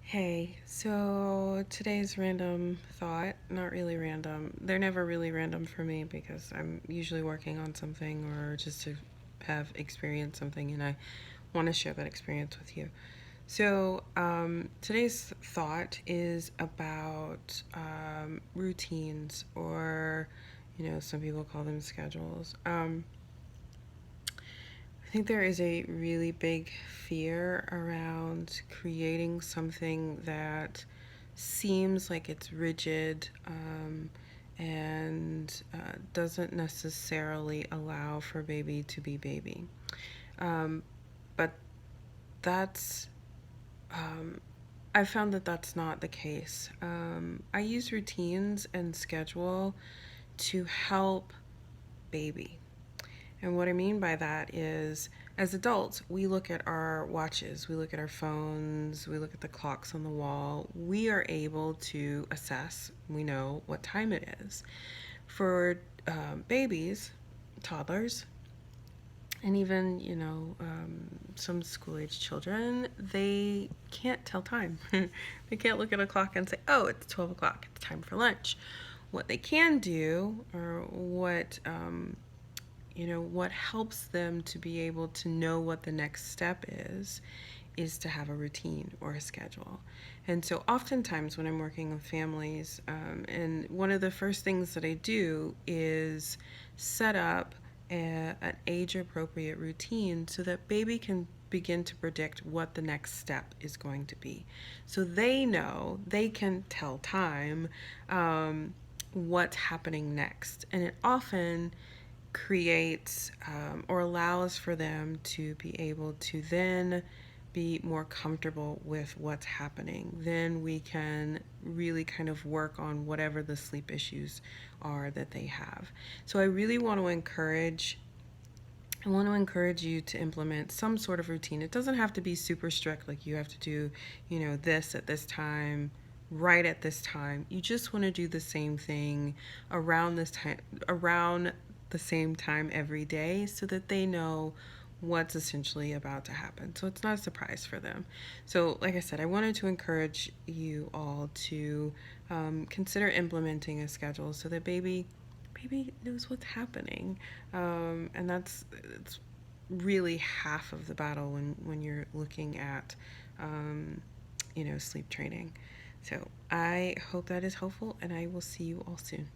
Hey, so today's random thought, not really random. They're never really random for me because I'm usually working on something or just to have experienced something and I want to share that experience with you. Today's thought is about routines or, some people call them schedules. I think there is a really big fear around creating something that seems like it's rigid and doesn't necessarily allow for baby to be baby. Um, but that's, I found that that's not the case. I use routines and schedule to help baby. And what I mean by that is, as adults, we look at our watches, we look at our phones, we look at the clocks on the wall. We are able to assess, we know what time it is. For babies, toddlers, and even, some school age children, they can't tell time. They can't look at a clock and say, oh, it's 12 o'clock, it's time for lunch. What they can do, or what helps them to be able to know what the next step is to have a routine or a schedule. And so oftentimes when I'm working with families, and one of the first things that I do is set up an age appropriate routine so that baby can begin to predict what the next step is going to be. So they know, they can tell time what's happening next. And it often creates or allows for them to be able to then be more comfortable with what's happening. Then we can really kind of work on whatever the sleep issues are that they have. So I really want to encourage you to implement some sort of routine. It doesn't have to be super strict, like you have to do, this at this time, right at this time. You just want to do the same thing around the same time every day so that they know what's essentially about to happen. So it's not a surprise for them. So, like I said, I wanted to encourage you all to consider implementing a schedule so that baby knows what's happening. And it's really half of the battle when you're looking at, sleep training. So I hope that is helpful, and I will see you all soon.